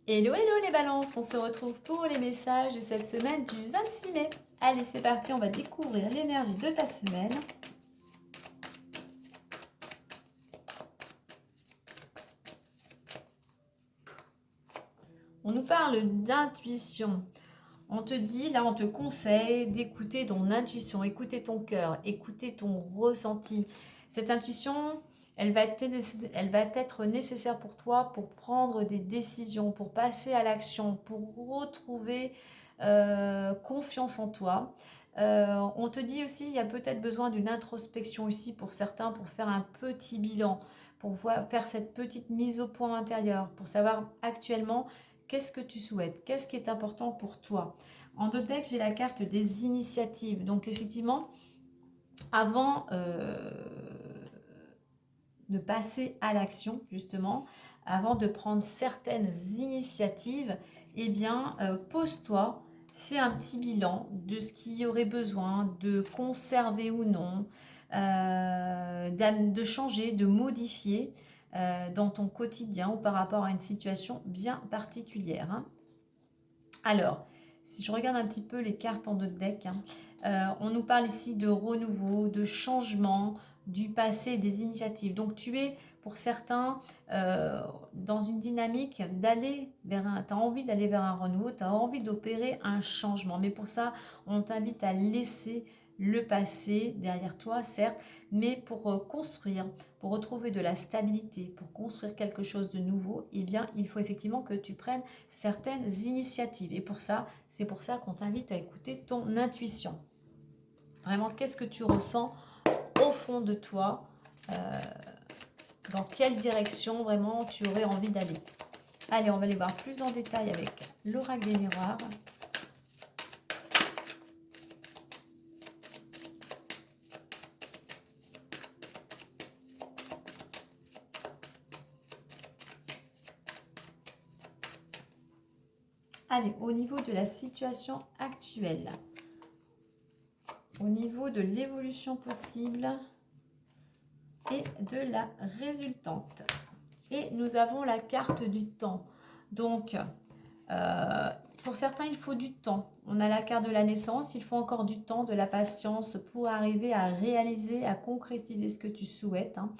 Hello, hello les balances, on se retrouve pour les messages de cette semaine du 26 mai. Allez, c'est parti, on va découvrir l'énergie de ta semaine. On nous parle d'intuition. On te dit, là on te conseille d'écouter ton intuition, écouter ton cœur, écouter ton ressenti. Cette intuition, elle va être nécessaire pour toi pour prendre des décisions, pour passer à l'action, pour retrouver confiance en toi. On te dit aussi, il y a peut-être besoin d'une introspection ici pour certains, pour faire un petit bilan, pour faire cette petite mise au point intérieur, pour savoir actuellement qu'est-ce que tu souhaites, qu'est-ce qui est important pour toi. En deux decks, j'ai la carte des initiatives. Donc effectivement, avant de passer à l'action, justement, avant de prendre certaines initiatives, eh bien, pose-toi, fais un petit bilan de ce qu'il y aurait besoin de conserver ou non, de changer, de modifier dans ton quotidien ou par rapport à une situation bien particulière. Hein. Alors, si je regarde un petit peu les cartes en deux deck, on nous parle ici de renouveau, de changement, du passé, des initiatives. Donc tu es, pour certains, dans une dynamique d'aller vers tu as envie d'aller vers un renouveau, tu as envie d'opérer un changement. Mais pour ça, on t'invite à laisser le passé derrière toi, certes, mais pour construire, pour retrouver de la stabilité, pour construire quelque chose de nouveau, eh bien, il faut effectivement que tu prennes certaines initiatives. Et pour ça, c'est pour ça qu'on t'invite à écouter ton intuition. Vraiment, qu'est-ce que tu ressens au fond de toi, dans quelle direction vraiment tu aurais envie d'aller. Allez, on va aller voir plus en détail avec l'oracle des miroirs. Allez, au niveau de la situation actuelle, au niveau de l'évolution possible et de la résultante. Et nous avons la carte du temps. Donc, pour certains, il faut du temps. On a la carte de la naissance, il faut encore du temps, de la patience pour arriver à réaliser, à concrétiser ce que tu souhaites. Hein.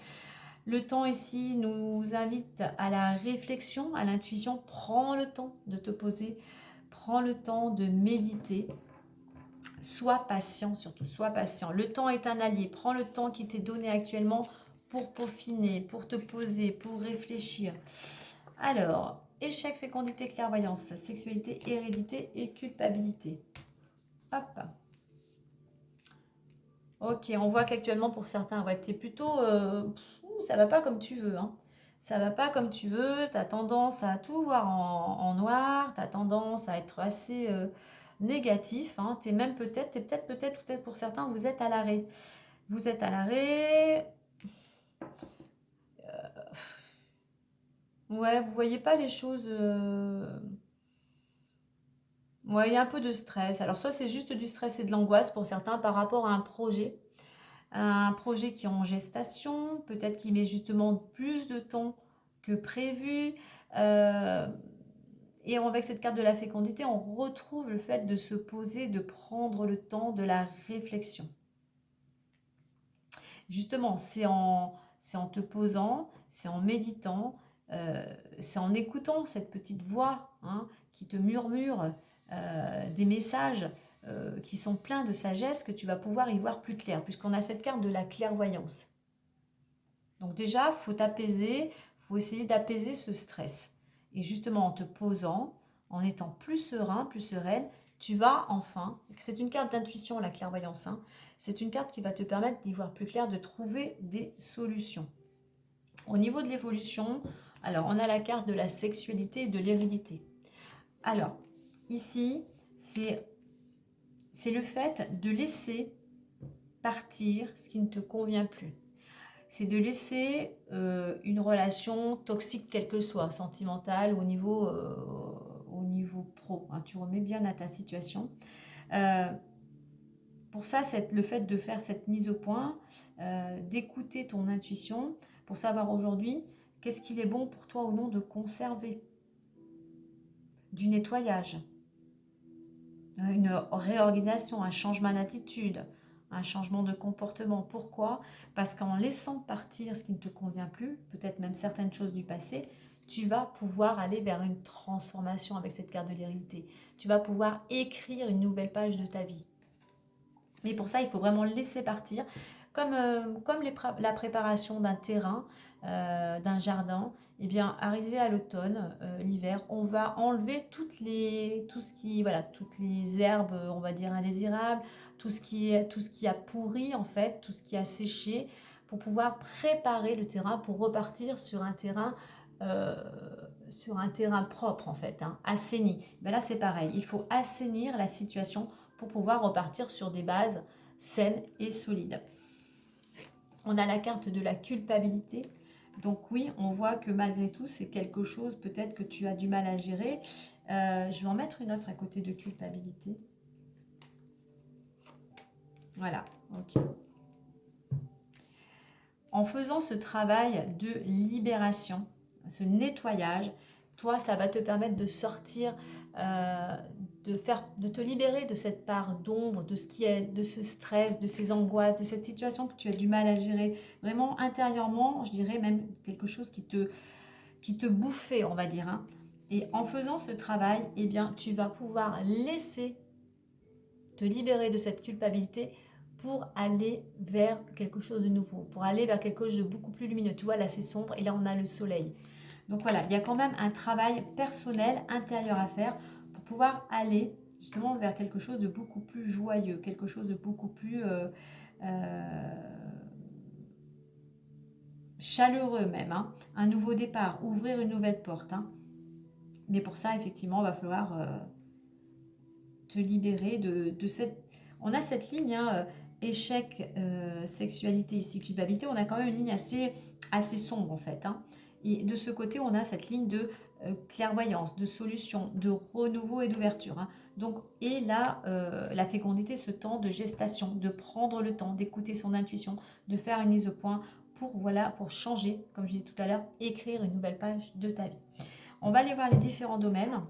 Le temps ici nous invite à la réflexion, à l'intuition. Prends le temps de te poser, prends le temps de méditer. Sois patient surtout, sois patient. Le temps est un allié. Prends le temps qui t'est donné actuellement pour peaufiner, pour te poser, pour réfléchir. Alors, échec, fécondité, clairvoyance, sexualité, hérédité et culpabilité. Hop. Ok, on voit qu'actuellement pour certains, ouais, t'es plutôt... ça va pas comme tu veux. Hein. Ça va pas comme tu veux, tu as tendance à tout voir en noir, tu as tendance à être assez négatif. Hein. Tu es même peut-être pour certains, vous êtes à l'arrêt. Vous êtes à l'arrêt. Ouais, vous voyez pas les choses... Ouais, il y a un peu de stress. Alors, soit c'est juste du stress et de l'angoisse pour certains par rapport à un projet qui est en gestation, peut-être qu'il met justement plus de temps que prévu. Euh, et avec cette carte de la fécondité, on retrouve le fait de se poser, de prendre le temps de la réflexion. Justement, c'est en te posant, c'est en méditant, c'est en écoutant cette petite voix hein, qui te murmure des messages qui sont pleins de sagesse que tu vas pouvoir y voir plus clair, puisqu'on a cette carte de la clairvoyance. Donc déjà, il faut t'apaiser, il faut essayer d'apaiser ce stress. Et justement, en te posant, en étant plus serein, plus sereine, tu vas enfin, c'est une carte d'intuition, la clairvoyance, hein, c'est une carte qui va te permettre d'y voir plus clair, de trouver des solutions. Au niveau de l'évolution, alors on a la carte de la sexualité et de l'hérédité. Alors, ici, c'est le fait de laisser partir ce qui ne te convient plus. C'est de laisser une relation toxique, quelle que soit, sentimentale, au niveau pro. Hein, tu remets bien à ta situation. Pour ça, le fait de faire cette mise au point, d'écouter ton intuition, pour savoir aujourd'hui qu'est-ce qu'il est bon pour toi ou non de conserver. du nettoyage, une réorganisation, un changement d'attitude, un changement de comportement. Pourquoi? Parce qu'en laissant partir ce qui ne te convient plus, peut-être même certaines choses du passé, tu vas pouvoir aller vers une transformation avec cette carte de l'hérédité. Tu vas pouvoir écrire une nouvelle page de ta vie. Mais pour ça, il faut vraiment laisser partir, comme la préparation d'un terrain, d'un jardin. Eh bien, arrivé à l'automne, l'hiver, on va enlever toutes les herbes, on va dire indésirables, tout ce qui a pourri en fait, tout ce qui a séché, pour pouvoir préparer le terrain pour repartir euh, sur un terrain propre en fait, hein, assaini. Ben là, c'est pareil. Il faut assainir la situation pour pouvoir repartir sur des bases saines et solides. On a la carte de la culpabilité. Donc oui, on voit que malgré tout, c'est quelque chose peut-être que tu as du mal à gérer. Je vais en mettre une autre à côté de culpabilité. Voilà, ok. En faisant ce travail de libération, ce nettoyage, toi, ça va te permettre de sortir, de te libérer de cette part d'ombre, de ce stress, de ces angoisses, de cette situation que tu as du mal à gérer. Vraiment intérieurement, je dirais même quelque chose qui te bouffait, on va dire, hein. Et en faisant ce travail, eh bien, tu vas pouvoir laisser te libérer de cette culpabilité pour aller vers quelque chose de nouveau, pour aller vers quelque chose de beaucoup plus lumineux. Tu vois, là, c'est sombre et là, on a le soleil. Donc voilà, il y a quand même un travail personnel, intérieur à faire pour pouvoir aller justement vers quelque chose de beaucoup plus joyeux, quelque chose de beaucoup plus chaleureux même, hein. Un nouveau départ, ouvrir une nouvelle porte, hein. Mais pour ça, effectivement, il va falloir te libérer de cette... On a cette ligne, hein, échec, sexualité, ici, culpabilité. On a quand même une ligne assez sombre, en fait, hein. Et de ce côté, on a cette ligne de clairvoyance, de solution, de renouveau et d'ouverture, hein. Donc, et là, la fécondité, ce temps de gestation, de prendre le temps, d'écouter son intuition, de faire une mise au point pour changer, comme je disais tout à l'heure, écrire une nouvelle page de ta vie. On va aller voir les différents domaines.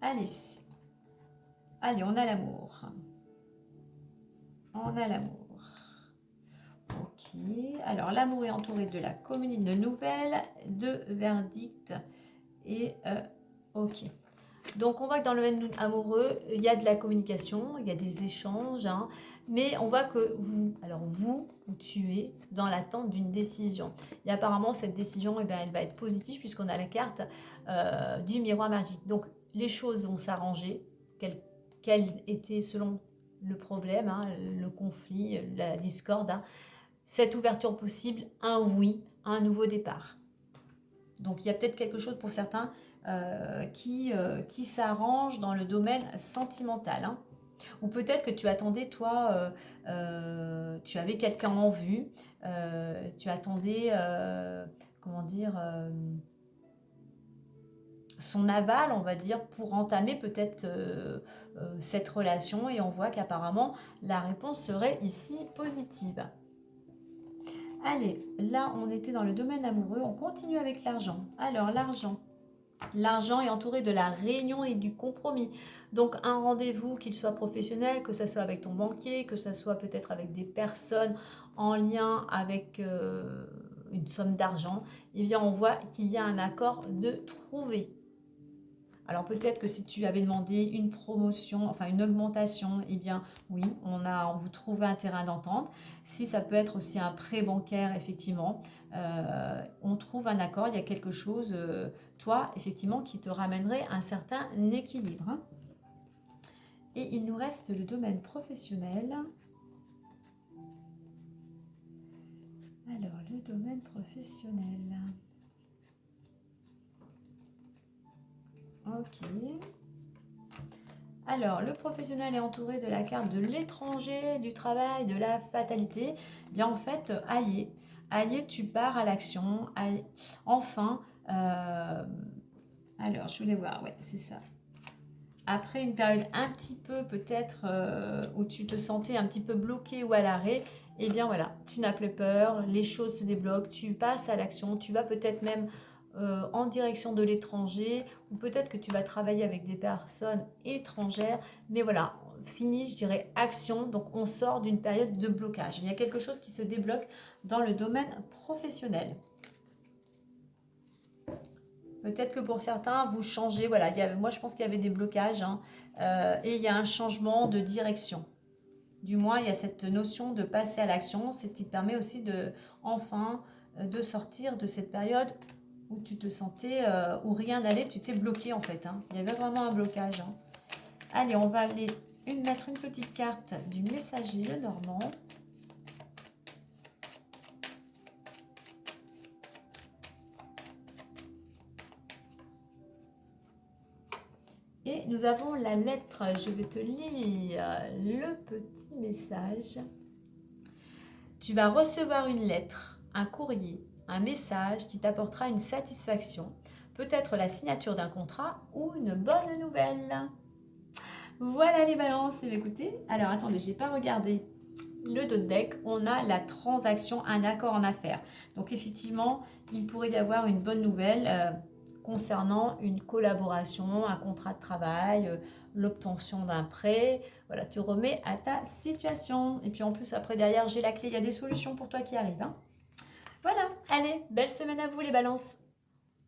Allez, on a l'amour. On a l'amour. Ok. Alors, l'amour est entouré de la communique de nouvelles, de verdicts et ok. Donc, on voit que dans le domaine amoureux, il y a de la communication, il y a des échanges, hein, mais on voit que vous, tu es dans l'attente d'une décision. Et apparemment, cette décision, eh bien, elle va être positive puisqu'on a la carte du miroir magique. Donc, les choses vont s'arranger, quel était selon le problème, hein, le conflit, la discorde, hein, cette ouverture possible, un oui, un nouveau départ. Donc, il y a peut-être quelque chose pour certains qui s'arrange dans le domaine sentimental, hein. Ou peut-être que tu attendais, toi, tu avais quelqu'un en vue, tu attendais, comment dire, son aval, on va dire, pour entamer peut-être cette relation. Et on voit qu'apparemment, la réponse serait ici positive. Allez, là, on était dans le domaine amoureux. On continue avec l'argent. Alors, l'argent. L'argent est entouré de la réunion et du compromis. Donc un rendez-vous, qu'il soit professionnel, que ce soit avec ton banquier, que ce soit peut-être avec des personnes en lien avec une somme d'argent, eh bien on voit qu'il y a un accord de trouver. Alors peut-être que si tu avais demandé une promotion, enfin une augmentation, eh bien oui, on vous trouve un terrain d'entente. Si ça peut être aussi un prêt bancaire, effectivement, on trouve un accord, il y a quelque chose, toi, effectivement, qui te ramènerait un certain équilibre, hein. Et il nous reste le domaine professionnel. Alors, le domaine professionnel. Ok. Alors, le professionnel est entouré de la carte de l'étranger, du travail, de la fatalité. Bien, en fait, allié, tu pars à l'action. Enfin, alors, je voulais voir, ouais, c'est ça. Après une période un petit peu, peut-être, où tu te sentais un petit peu bloqué ou à l'arrêt, eh bien voilà, tu n'as plus peur, les choses se débloquent, tu passes à l'action, tu vas peut-être même en direction de l'étranger, ou peut-être que tu vas travailler avec des personnes étrangères, mais voilà, fini, je dirais action, donc on sort d'une période de blocage. Il y a quelque chose qui se débloque dans le domaine professionnel. Peut-être que pour certains, vous changez, voilà, moi je pense qu'il y avait des blocages, hein, et il y a un changement de direction. Du moins, il y a cette notion de passer à l'action, c'est ce qui te permet aussi de, enfin, de sortir de cette période où tu te sentais, où rien n'allait, tu t'es bloqué en fait, hein. Il y avait vraiment un blocage, hein. Allez, on va aller mettre une petite carte du messager, le Normand. Et nous avons la lettre, je vais te lire le petit message. Tu vas recevoir une lettre, un courrier, un message qui t'apportera une satisfaction, peut-être la signature d'un contrat ou une bonne nouvelle. Voilà les balances, écoutez. Alors attendez, je n'ai pas regardé le dos de deck. On a la transaction, un accord en affaires. Donc effectivement, il pourrait y avoir une bonne nouvelle concernant une collaboration, un contrat de travail, l'obtention d'un prêt. Voilà, tu remets à ta situation. Et puis en plus, après, derrière, j'ai la clé. Il y a des solutions pour toi qui arrivent, hein. Voilà, allez, belle semaine à vous les balances.